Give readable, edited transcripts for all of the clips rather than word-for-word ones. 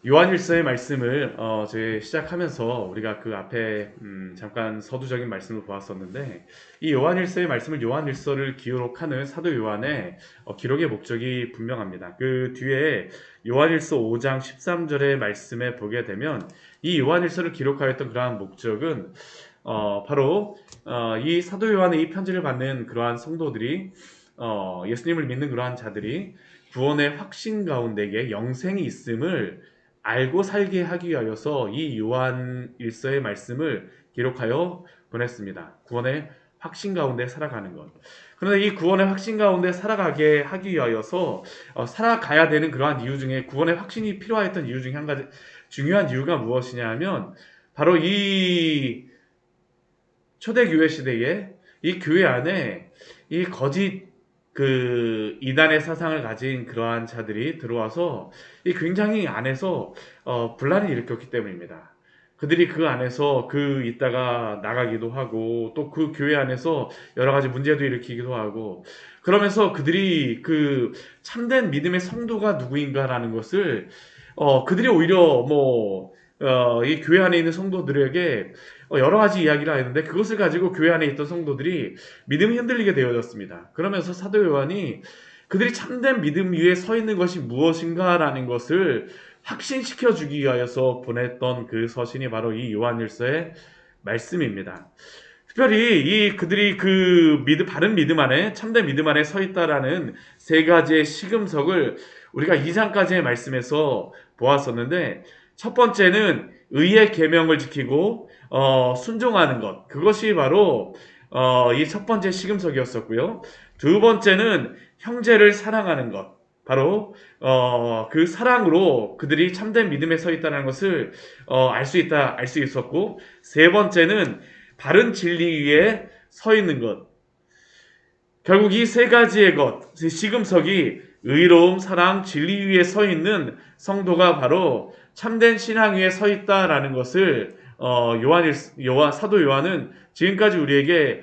요한일서의 말씀을 저희 시작하면서 우리가 그 앞에 잠깐 서두적인 말씀을 보았었는데, 이 요한일서의 말씀을 요한일서를 기록하는 사도 요한의 기록의 목적이 분명합니다. 그 뒤에 요한일서 5장 13절의 말씀에 보게 되면 이 요한일서를 기록하였던 그러한 목적은 바로 이 사도 요한의 이 편지를 받는 그러한 성도들이, 예수님을 믿는 그러한 자들이 구원의 확신 가운데에 영생이 있음을 알고 살게 하기 위하여서 이 요한 일서의 말씀을 기록하여 보냈습니다. 구원의 확신 가운데 살아가는 것. 그런데 이 구원의 확신 가운데 살아가게 하기 위하여서 살아가야 되는 그러한 이유 중에, 구원의 확신이 필요했던 이유 중에 한 가지 중요한 이유가 무엇이냐 하면, 바로 이 초대교회 시대에 이 교회 안에 이 거짓 이단의 사상을 가진 그러한 자들이 들어와서 이 굉장히 안에서 분란을 일으켰기 때문입니다. 그들이 그 안에서 있다가 나가기도 하고, 또 그 교회 안에서 여러 가지 문제도 일으키기도 하고, 그러면서 그들이 참된 믿음의 성도가 누구인가라는 것을 그들이 오히려 이 교회 안에 있는 성도들에게 여러 가지 이야기를 하는데, 그것을 가지고 교회 안에 있던 성도들이 믿음이 흔들리게 되어졌습니다. 그러면서 사도 요한이 그들이 참된 믿음 위에 서 있는 것이 무엇인가라는 것을 확신시켜 주기 위하여서 보냈던 그 서신이 바로 이 요한일서의 말씀입니다. 특별히 그들이 바른 믿음 안에, 참된 믿음 안에 서 있다라는 세 가지의 시금석을 우리가 2장까지의 말씀에서 보았었는데, 첫 번째는 의의 계명을 지키고 순종하는 것, 그것이 바로 이 첫 번째 시금석이었었고요. 두 번째는 형제를 사랑하는 것, 바로 그 사랑으로 그들이 참된 믿음에 서 있다는 것을 알 수 있었고, 세 번째는 바른 진리 위에 서 있는 것. 결국 이 세 가지의 시금석이 의로움, 사랑, 진리 위에 서 있는 성도가 바로 참된 신앙 위에 서 있다라는 것을 사도 요한은 지금까지 우리에게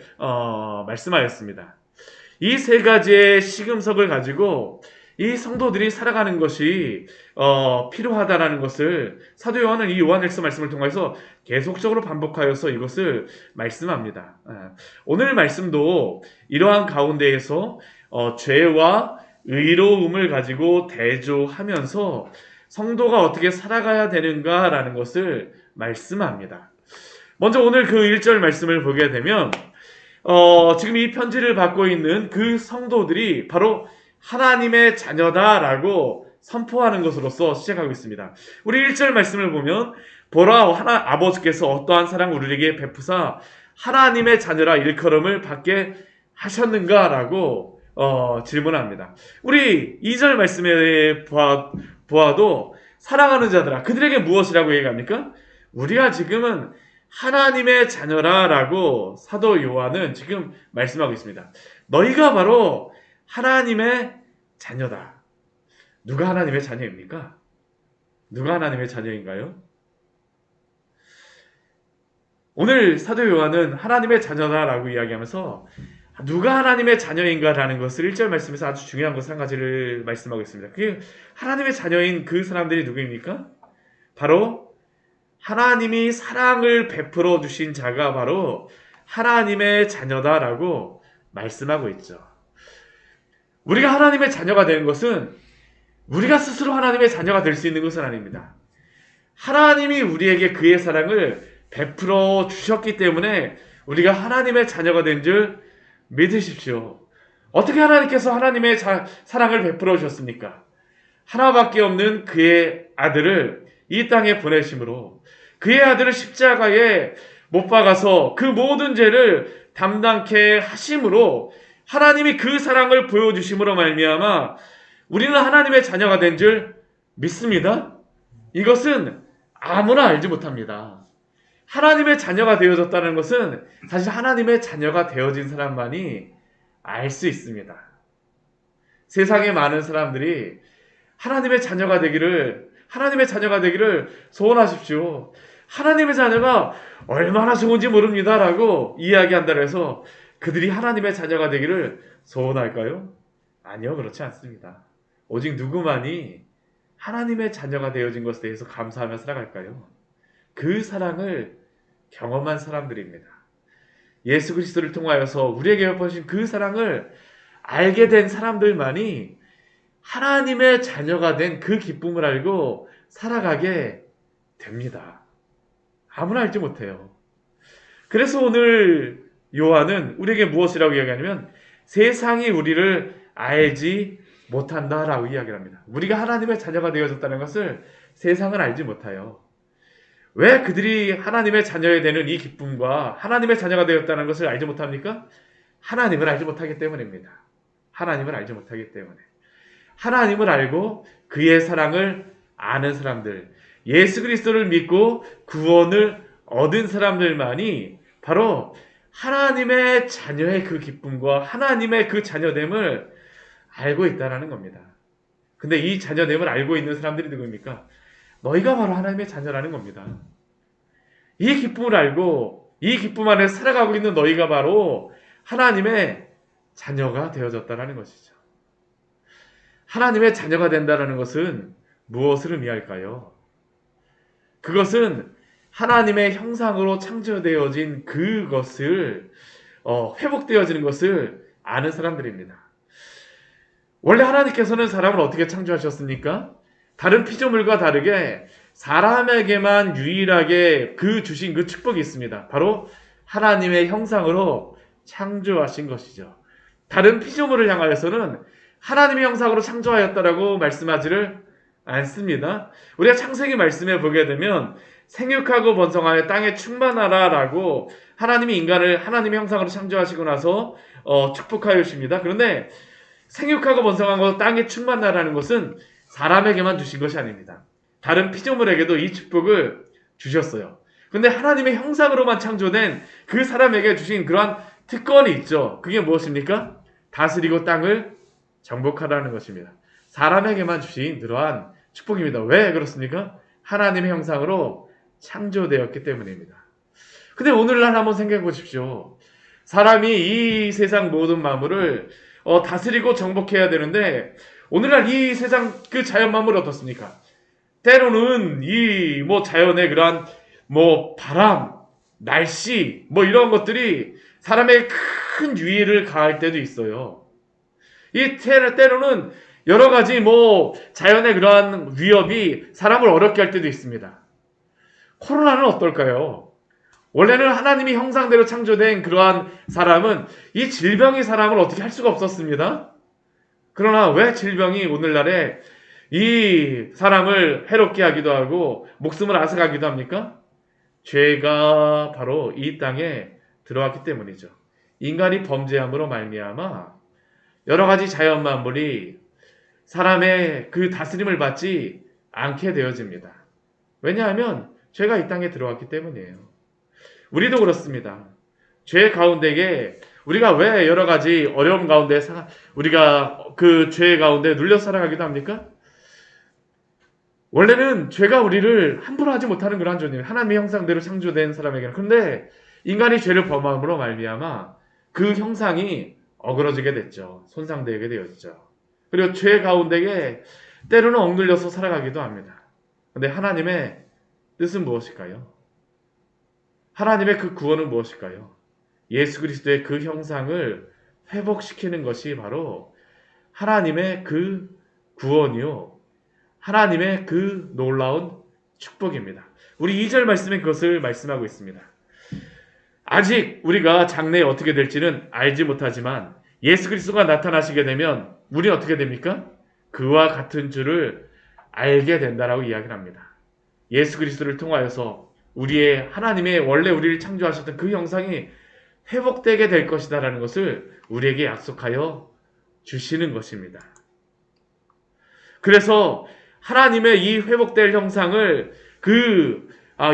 말씀하였습니다. 이 세 가지의 시금석을 가지고 이 성도들이 살아가는 것이 필요하다라는 것을 사도 요한은 이 요한일서 말씀을 통해서 계속적으로 반복하여서 이것을 말씀합니다. 오늘 말씀도 이러한 가운데에서 죄와 의로움을 가지고 대조하면서 성도가 어떻게 살아가야 되는가라는 것을 말씀합니다. 먼저 오늘 그 1절 말씀을 보게 되면 지금 이 편지를 받고 있는 그 성도들이 바로 하나님의 자녀다라고 선포하는 것으로서 시작하고 있습니다. 우리 1절 말씀을 보면, 보라, 아버지께서 어떠한 사랑을 우리에게 베푸사 하나님의 자녀라 일컬음을 받게 하셨는가라고 질문합니다. 우리 2절 말씀에 보아도 사랑하는 자들아, 그들에게 무엇이라고 얘기합니까? 우리가 지금은 하나님의 자녀라라고 사도 요한은 지금 말씀하고 있습니다. 너희가 바로 하나님의 자녀다. 누가 하나님의 자녀입니까? 누가 하나님의 자녀인가요? 오늘 사도 요한은 하나님의 자녀다라고 이야기하면서 누가 하나님의 자녀인가라는 것을 1절 말씀에서 아주 중요한 것 한 가지를 말씀하고 있습니다. 그게 하나님의 자녀인 그 사람들이 누구입니까? 바로 하나님이 사랑을 베풀어 주신 자가 바로 하나님의 자녀다라고 말씀하고 있죠. 우리가 하나님의 자녀가 되는 것은 우리가 스스로 하나님의 자녀가 될 수 있는 것은 아닙니다. 하나님이 우리에게 그의 사랑을 베풀어 주셨기 때문에 우리가 하나님의 자녀가 된 줄 믿으십시오. 어떻게 하나님께서 하나님의 사랑을 베풀어 주셨습니까? 하나밖에 없는 그의 아들을 이 땅에 보내심으로, 그의 아들을 십자가에 못 박아서 그 모든 죄를 담당케 하심으로, 하나님이 그 사랑을 보여주심으로 말미암아 우리는 하나님의 자녀가 된 줄 믿습니다. 이것은 아무나 알지 못합니다. 하나님의 자녀가 되어졌다는 것은 사실 하나님의 자녀가 되어진 사람만이 알 수 있습니다. 세상의 많은 사람들이 하나님의 자녀가 되기를 소원하십시오. 하나님의 자녀가 얼마나 좋은지 모릅니다라고 이야기한다고 해서 그들이 하나님의 자녀가 되기를 소원할까요? 아니요, 그렇지 않습니다. 오직 누구만이 하나님의 자녀가 되어진 것에 대해서 감사하며 살아갈까요? 그 사랑을 경험한 사람들입니다. 예수 그리스도를 통하여서 우리에게 베푸신 그 사랑을 알게 된 사람들만이 하나님의 자녀가 된 그 기쁨을 알고 살아가게 됩니다. 아무나 알지 못해요. 그래서 오늘 요한은 우리에게 무엇이라고 이야기하냐면 세상이 우리를 알지 못한다라고 이야기를 합니다. 우리가 하나님의 자녀가 되어졌다는 것을 세상은 알지 못해요. 왜 그들이 하나님의 자녀가 되는 이 기쁨과 하나님의 자녀가 되었다는 것을 알지 못합니까? 하나님을 알지 못하기 때문입니다. 하나님을 알지 못하기 때문에. 하나님을 알고 그의 사랑을 아는 사람들, 예수 그리스도를 믿고 구원을 얻은 사람들만이 바로 하나님의 자녀의 그 기쁨과 하나님의 그 자녀됨을 알고 있다는 겁니다. 근데 이 자녀됨을 알고 있는 사람들이 누구입니까? 너희가 바로 하나님의 자녀라는 겁니다. 이 기쁨을 알고 이 기쁨 안에 살아가고 있는 너희가 바로 하나님의 자녀가 되어졌다는 것이죠. 하나님의 자녀가 된다는 것은 무엇을 의미할까요? 그것은 하나님의 형상으로 창조되어진 그것을 회복되어지는 것을 아는 사람들입니다. 원래 하나님께서는 사람을 어떻게 창조하셨습니까? 다른 피조물과 다르게 사람에게만 유일하게 주신 그 축복이 있습니다. 바로 하나님의 형상으로 창조하신 것이죠. 다른 피조물을 향하여서는 하나님의 형상으로 창조하였다라고 말씀하지를 않습니다. 우리가 창세기 말씀에 보게 되면 생육하고 번성하여 땅에 충만하라라고 하나님이 인간을 하나님의 형상으로 창조하시고 나서 축복하여 주십니다. 그런데 생육하고 번성하고 땅에 충만하라는 것은 사람에게만 주신 것이 아닙니다. 다른 피조물에게도 이 축복을 주셨어요. 근데 하나님의 형상으로만 창조된 그 사람에게 주신 그러한 특권이 있죠. 그게 무엇입니까? 다스리고 땅을 정복하라는 것입니다. 사람에게만 주신 그러한 축복입니다. 왜 그렇습니까? 하나님의 형상으로 창조되었기 때문입니다. 근데 오늘날 한번 생각해 보십시오. 사람이 이 세상 모든 만물을 다스리고 정복해야 되는데 오늘날 이 세상 그 자연 만물이 어떻습니까? 때로는 이 자연의 그러한 바람, 날씨 이런 것들이 사람에게 큰 유의를 가할 때도 있어요. 때로는 여러 가지 자연의 그러한 위협이 사람을 어렵게 할 때도 있습니다. 코로나는 어떨까요? 원래는 하나님이 형상대로 창조된 그러한 사람은 이 질병이 사람을 어떻게 할 수가 없었습니다. 그러나 왜 질병이 오늘날에 이 사람을 해롭게 하기도 하고 목숨을 앗아가기도 합니까? 죄가 바로 이 땅에 들어왔기 때문이죠. 인간이 범죄함으로 말미암아 여러 가지 자연 만물이 사람의 그 다스림을 받지 않게 되어집니다. 왜냐하면 죄가 이 땅에 들어왔기 때문이에요. 우리도 그렇습니다. 죄 가운데에 우리가 왜 여러 가지 어려움 가운데 우리가 그 죄 가운데 눌려 살아가기도 합니까? 원래는 죄가 우리를 함부로 하지 못하는 그런 존재예요. 하나님의 형상대로 창조된 사람에게는. 그런데 인간이 죄를 범함으로 말미암아 그 형상이 어그러지게 됐죠. 손상되게 되었죠. 그리고 죄 가운데에 때로는 억눌려서 살아가기도 합니다. 그런데 하나님의 뜻은 무엇일까요? 하나님의 그 구원은 무엇일까요? 예수 그리스도의 그 형상을 회복시키는 것이 바로 하나님의 그 구원이요. 하나님의 그 놀라운 축복입니다. 우리 2절 말씀에 그것을 말씀하고 있습니다. 아직 우리가 장래에 어떻게 될지는 알지 못하지만 예수 그리스도가 나타나시게 되면 우리는 어떻게 됩니까? 그와 같은 줄을 알게 된다라고 이야기를 합니다. 예수 그리스도를 통하여서 우리의 하나님의 원래 우리를 창조하셨던 그 형상이 회복되게 될 것이다라는 것을 우리에게 약속하여 주시는 것입니다. 그래서 하나님의 이 회복될 형상을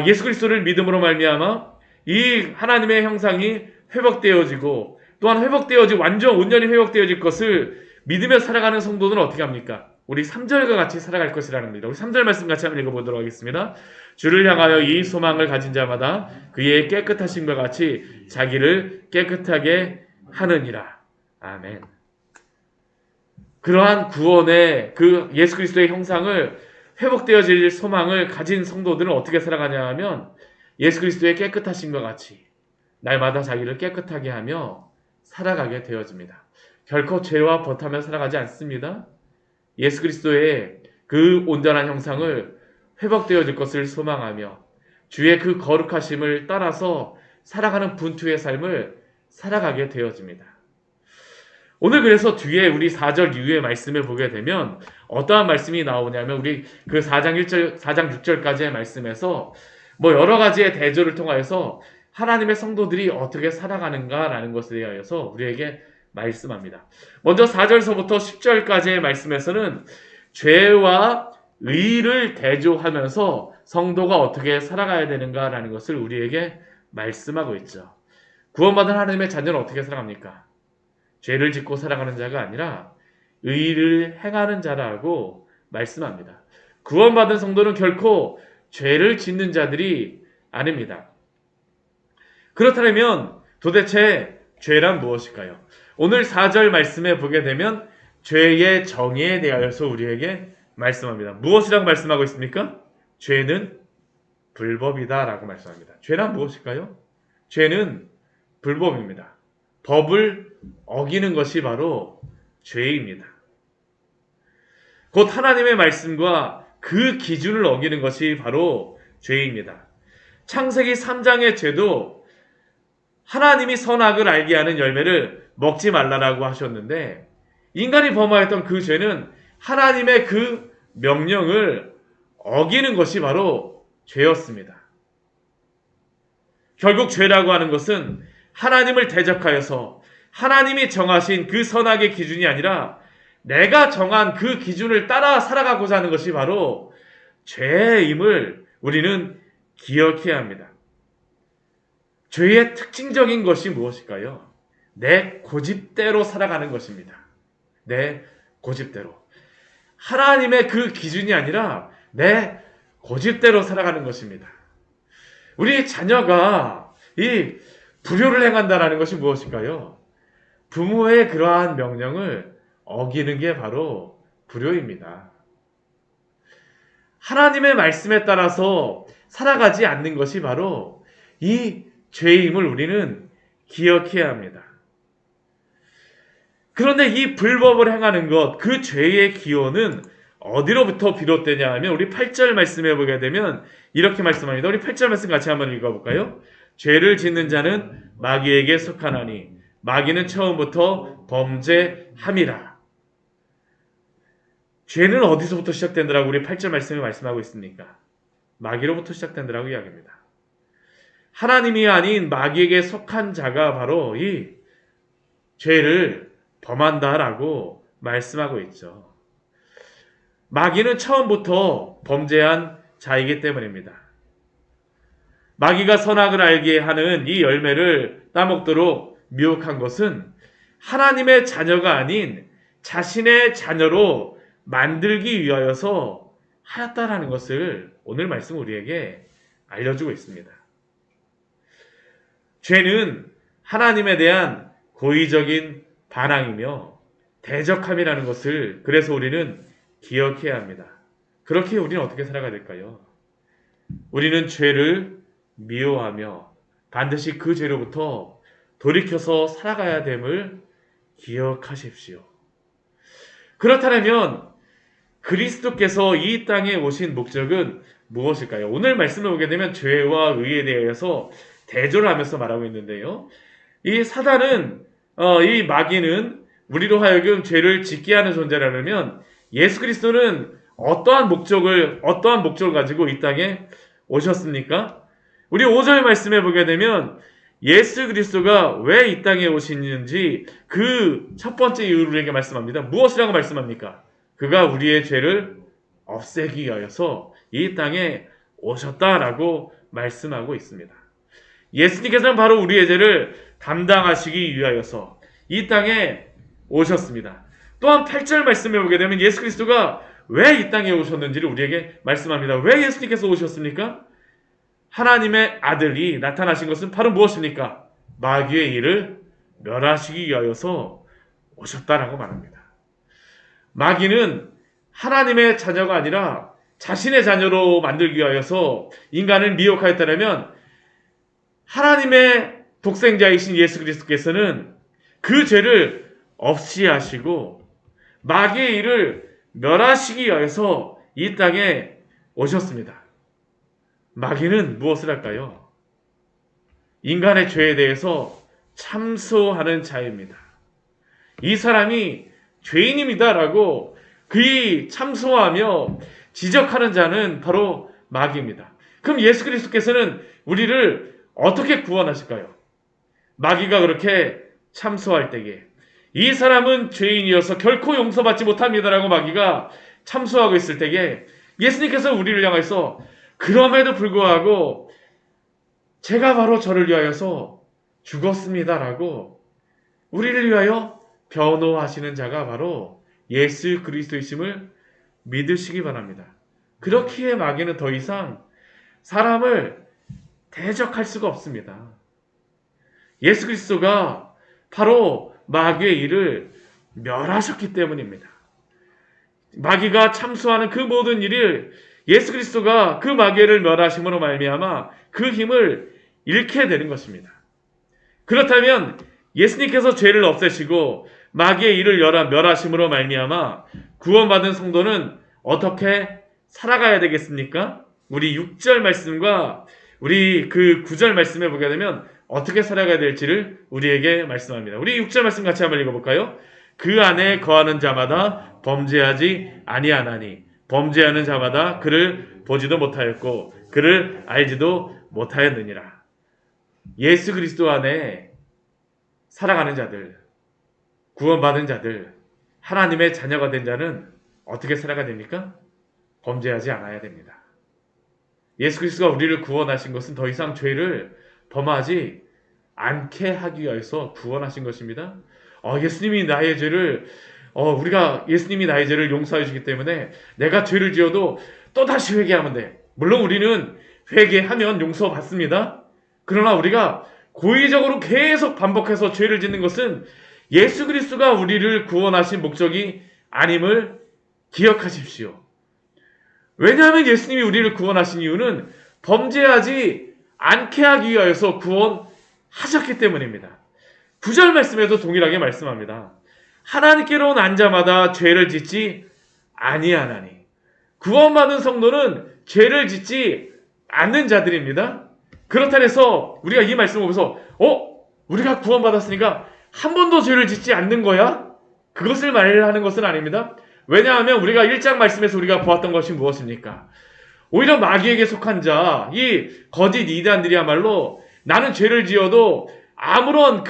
예수 그리스도를 믿음으로 말미암아 이 하나님의 형상이 회복되어지고 또한 완전 온전히 회복되어질 것을 믿으며 살아가는 성도들은 어떻게 합니까? 우리 3절과 같이 살아갈 것이라는 겁니다. 우리 3절 말씀 같이 한번 읽어보도록 하겠습니다. 주를 향하여 이 소망을 가진 자마다 그의 깨끗하심과 같이 자기를 깨끗하게 하느니라. 아멘. 그러한 구원의 그 예수 그리스도의 형상을 회복되어질 소망을 가진 성도들은 어떻게 살아가냐 하면 예수 그리스도의 깨끗하심과 같이 날마다 자기를 깨끗하게 하며 살아가게 되어집니다. 결코 죄와 벗하며 살아가지 않습니다. 예수 그리스도의 그 온전한 형상을 회복되어질 것을 소망하며 주의 그 거룩하심을 따라서 살아가는 분투의 삶을 살아가게 되어집니다. 오늘 그래서 뒤에 우리 4절 이후의 말씀을 보게 되면 어떠한 말씀이 나오냐면 우리 그 4장 1절, 4장 6절까지의 말씀에서 여러 가지의 대조를 통하여서 하나님의 성도들이 어떻게 살아가는가라는 것에 대하여서 우리에게 말씀합니다. 먼저 4절서부터 10절까지의 말씀에서는 죄와 의를 대조하면서 성도가 어떻게 살아가야 되는가라는 것을 우리에게 말씀하고 있죠. 구원받은 하나님의 자녀는 어떻게 살아갑니까? 죄를 짓고 살아가는 자가 아니라 의를 행하는 자라고 말씀합니다. 구원받은 성도는 결코 죄를 짓는 자들이 아닙니다. 그렇다면 도대체 죄란 무엇일까요? 오늘 4절 말씀에 보게 되면 죄의 정의에 대하여서 우리에게 말씀합니다. 무엇이라고 말씀하고 있습니까? 죄는 불법이다 라고 말씀합니다. 죄란 무엇일까요? 죄는 불법입니다. 법을 어기는 것이 바로 죄입니다. 곧 하나님의 말씀과 그 기준을 어기는 것이 바로 죄입니다. 창세기 3장의 죄도 하나님이 선악을 알게 하는 열매를 먹지 말라라고 하셨는데 인간이 범하였던 그 죄는 하나님의 그 명령을 어기는 것이 바로 죄였습니다. 결국 죄라고 하는 것은 하나님을 대적하여서 하나님이 정하신 그 선악의 기준이 아니라 내가 정한 그 기준을 따라 살아가고자 하는 것이 바로 죄임을 우리는 기억해야 합니다. 죄의 특징적인 것이 무엇일까요? 내 고집대로 살아가는 것입니다. 내 고집대로. 하나님의 그 기준이 아니라 내 고집대로 살아가는 것입니다. 우리 자녀가 이 불효를 행한다라는 것이 무엇일까요? 부모의 그러한 명령을 어기는 게 바로 불효입니다. 하나님의 말씀에 따라서 살아가지 않는 것이 바로 이 죄임을 우리는 기억해야 합니다. 그런데 이 불법을 행하는 것, 그 죄의 기원은 어디로부터 비롯되냐 하면 우리 8절 말씀해 보게 되면 이렇게 말씀합니다. 우리 8절 말씀 같이 한번 읽어볼까요? 죄를 짓는 자는 마귀에게 속하나니 마귀는 처음부터 범죄함이라. 죄는 어디서부터 시작된다라고 우리 8절 말씀에 말씀하고 있습니까? 마귀로부터 시작된다라고 이야기합니다. 하나님이 아닌 마귀에게 속한 자가 바로 이 죄를 범한다라고 말씀하고 있죠. 마귀는 처음부터 범죄한 자이기 때문입니다. 마귀가 선악을 알게 하는 이 열매를 따먹도록 미혹한 것은 하나님의 자녀가 아닌 자신의 자녀로 만들기 위하여서 하였다라는 것을 오늘 말씀 우리에게 알려주고 있습니다. 죄는 하나님에 대한 고의적인 반항이며 대적함이라는 것을 그래서 우리는 기억해야 합니다. 그렇게 우리는 어떻게 살아가야 될까요? 우리는 죄를 미워하며 반드시 그 죄로부터 돌이켜서 살아가야 됨을 기억하십시오. 그렇다면 그리스도께서 이 땅에 오신 목적은 무엇일까요? 오늘 말씀을 보게 되면 죄와 의에 대해서 대조를 하면서 말하고 있는데요. 이 사단은 이 마귀는 우리로 하여금 죄를 짓게 하는 존재라면 예수 그리스도는 어떠한 목적을 가지고 이 땅에 오셨습니까? 우리 5절 말씀에 보게 되면 예수 그리스도가 왜 이 땅에 오시는지 그 첫 번째 이유를 우리에게 말씀합니다. 무엇이라고 말씀합니까? 그가 우리의 죄를 없애기 위하여서 이 땅에 오셨다라고 말씀하고 있습니다. 예수님께서는 바로 우리의 죄를 담당하시기 위하여서 이 땅에 오셨습니다. 또한 8절 말씀에 보게 되면 예수 그리스도가 왜 이 땅에 오셨는지를 우리에게 말씀합니다. 왜 예수님께서 오셨습니까? 하나님의 아들이 나타나신 것은 바로 무엇입니까? 마귀의 일을 멸하시기 위하여서 오셨다라고 말합니다. 마귀는 하나님의 자녀가 아니라 자신의 자녀로 만들기 위하여서 인간을 미혹하였다면 하나님의 독생자이신 예수 그리스도께서는 그 죄를 없이 하시고 마귀의 일을 멸하시기 위해서 이 땅에 오셨습니다. 마귀는 무엇을 할까요? 인간의 죄에 대해서 참소하는 자입니다. 이 사람이 죄인입니다라고 그이 참소하며 지적하는 자는 바로 마귀입니다. 그럼 예수 그리스도께서는 우리를 어떻게 구원하실까요? 마귀가 그렇게 참소할 때에 이 사람은 죄인이어서 결코 용서받지 못합니다라고 마귀가 참소하고 있을 때에 예수님께서 우리를 향해서 그럼에도 불구하고 제가 바로 저를 위하여서 죽었습니다라고 우리를 위하여 변호하시는 자가 바로 예수 그리스도이심을 믿으시기 바랍니다. 그렇기에 마귀는 더 이상 사람을 대적할 수가 없습니다. 예수 그리스도가 바로 마귀의 일을 멸하셨기 때문입니다. 마귀가 참소하는 그 모든 일을 예수 그리스도가 그 마귀를 멸하심으로 말미암아 그 힘을 잃게 되는 것입니다. 그렇다면 예수님께서 죄를 없애시고 마귀의 일을 멸하심으로 말미암아 구원받은 성도는 어떻게 살아가야 되겠습니까? 우리 6절 말씀과 우리 그 9절 말씀에 보게 되면 어떻게 살아가야 될지를 우리에게 말씀합니다. 우리 6절 말씀 같이 한번 읽어볼까요? 그 안에 거하는 자마다 범죄하지 아니하나니 범죄하는 자마다 그를 보지도 못하였고 그를 알지도 못하였느니라. 예수 그리스도 안에 살아가는 자들, 구원받은 자들, 하나님의 자녀가 된 자는 어떻게 살아가야 됩니까? 범죄하지 않아야 됩니다. 예수 그리스도가 우리를 구원하신 것은 더 이상 죄를 범하지 않게 하기 위해서 구원하신 것입니다. 예수님이 나의 죄를 예수님이 나의 죄를 용서해 주기 때문에 내가 죄를 지어도 또다시 회개하면 돼. 물론 우리는 회개하면 용서받습니다. 그러나 우리가 고의적으로 계속 반복해서 죄를 짓는 것은 예수 그리스도가 우리를 구원하신 목적이 아님을 기억하십시오. 왜냐하면 예수님이 우리를 구원하신 이유는 범죄하지 않게 하기 위하여서 구원하셨기 때문입니다. 9절 말씀에도 동일하게 말씀합니다. 하나님께로 난 자마다 죄를 짓지 아니하나니. 구원받은 성도는 죄를 짓지 않는 자들입니다. 그렇다 해서 우리가 이 말씀을 보면서 우리가 구원받았으니까 한 번도 죄를 짓지 않는 거야? 그것을 말하는 것은 아닙니다. 왜냐하면 우리가 1장 말씀에서 우리가 보았던 것이 무엇입니까? 오히려 마귀에게 속한 자, 이 거짓 이단들이야말로 나는 죄를 지어도 아무런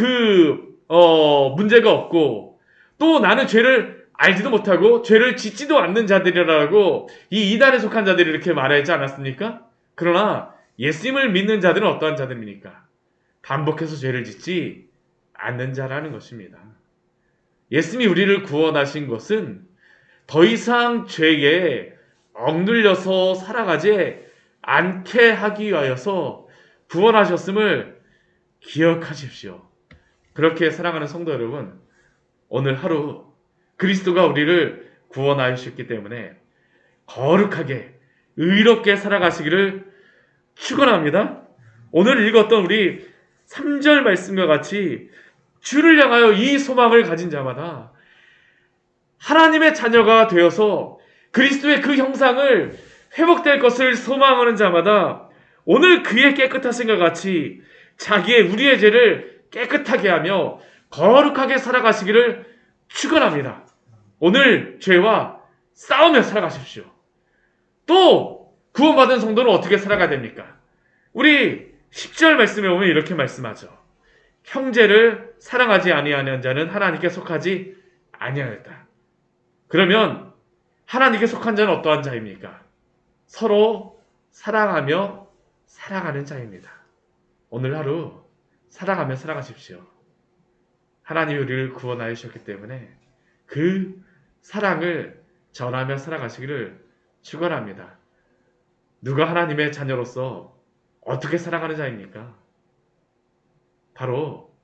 문제가 없고 또 나는 죄를 알지도 못하고 죄를 짓지도 않는 자들이라고 이 이단에 속한 자들이 이렇게 말하지 않았습니까? 그러나 예수님을 믿는 자들은 어떠한 자들입니까? 반복해서 죄를 짓지 않는 자라는 것입니다. 예수님이 우리를 구원하신 것은 더 이상 죄에 억눌려서 살아가지 않게 하기 위하여서 구원하셨음을 기억하십시오. 그렇게 사랑하는 성도 여러분, 오늘 하루 그리스도가 우리를 구원하셨기 때문에 거룩하게 의롭게 살아가시기를 축원합니다. 오늘 읽었던 우리 3절 말씀과 같이 주를 향하여 이 소망을 가진 자마다 하나님의 자녀가 되어서 그리스도의 그 형상을 회복될 것을 소망하는 자마다 오늘 그의 깨끗하심과 같이 우리의 죄를 깨끗하게 하며 거룩하게 살아가시기를 축원합니다. 오늘 죄와 싸우며 살아가십시오. 또 구원받은 성도는 어떻게 살아가야 됩니까? 우리 10절 말씀에 보면 이렇게 말씀하죠. 형제를 사랑하지 아니하는 자는 하나님께 속하지 아니하였다. 그러면 하나님께 속한 자는 어떠한 자입니까? 서로 사랑하며 살아가는 자입니다. 오늘 하루 사랑하며 살아가십시오. 하나님이 우리를 구원하여 주셨기 때문에 그 사랑을 전하며 살아가시기를 축원합니다. 누가 하나님의 자녀로서 어떻게 살아가는 자입니까? 바로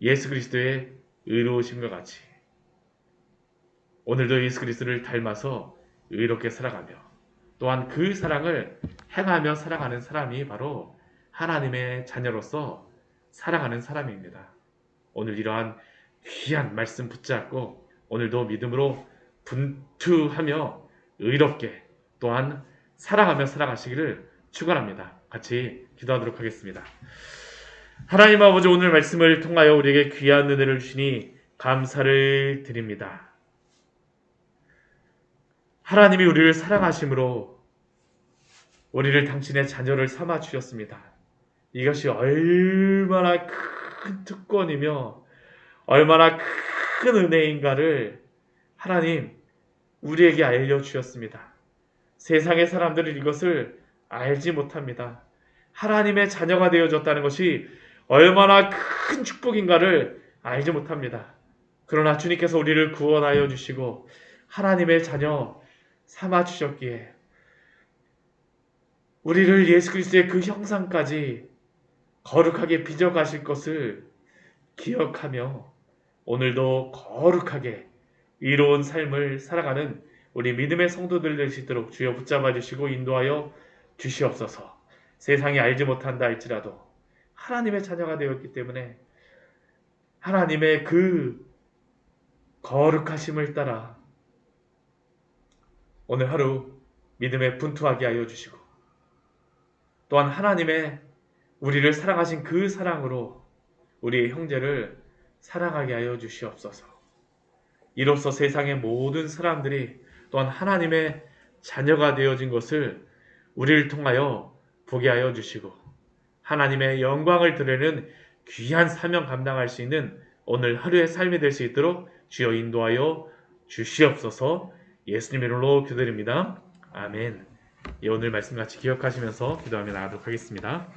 예수 그리스도의 의로우심과 같이 오늘도 예수 그리스도를 닮아서 의롭게 살아가며 또한 그 사랑을 행하며 살아가는 사람이 바로 하나님의 자녀로서 살아가는 사람입니다. 오늘 이러한 귀한 말씀 붙잡고 오늘도 믿음으로 분투하며 의롭게 또한 살아가며 살아가시기를 축원합니다. 같이 기도하도록 하겠습니다. 하나님 아버지, 오늘 말씀을 통하여 우리에게 귀한 은혜를 주시니 감사를 드립니다. 하나님이 우리를 사랑하심으로 우리를 당신의 자녀를 삼아 주셨습니다. 이것이 얼마나 큰 특권이며 얼마나 큰 은혜인가를 하나님 우리에게 알려주셨습니다. 세상의 사람들은 이것을 알지 못합니다. 하나님의 자녀가 되어졌다는 것이 얼마나 큰 축복인가를 알지 못합니다. 그러나 주님께서 우리를 구원하여 주시고 하나님의 자녀 삼아 주셨기에 우리를 예수 그리스도의 그 형상까지 거룩하게 빚어가실 것을 기억하며 오늘도 거룩하게 의로운 삶을 살아가는 우리 믿음의 성도들 될 수 있도록 주여 붙잡아 주시고 인도하여 주시옵소서. 세상이 알지 못한다 할지라도 하나님의 자녀가 되었기 때문에 하나님의 그 거룩하심을 따라 오늘 하루 믿음에 분투하게 하여 주시고 또한 하나님의 우리를 사랑하신 그 사랑으로 우리의 형제를 사랑하게 하여 주시옵소서. 이로써 세상의 모든 사람들이 또한 하나님의 자녀가 되어진 것을 우리를 통하여 보게 하여 주시고 하나님의 영광을 드리는 귀한 사명 감당할 수 있는 오늘 하루의 삶이 될 수 있도록 주여 인도하여 주시옵소서. 예수님의 이름으로 기도드립니다. 아멘. 오늘 말씀 같이 기억하시면서 기도하며 나가도록 하겠습니다.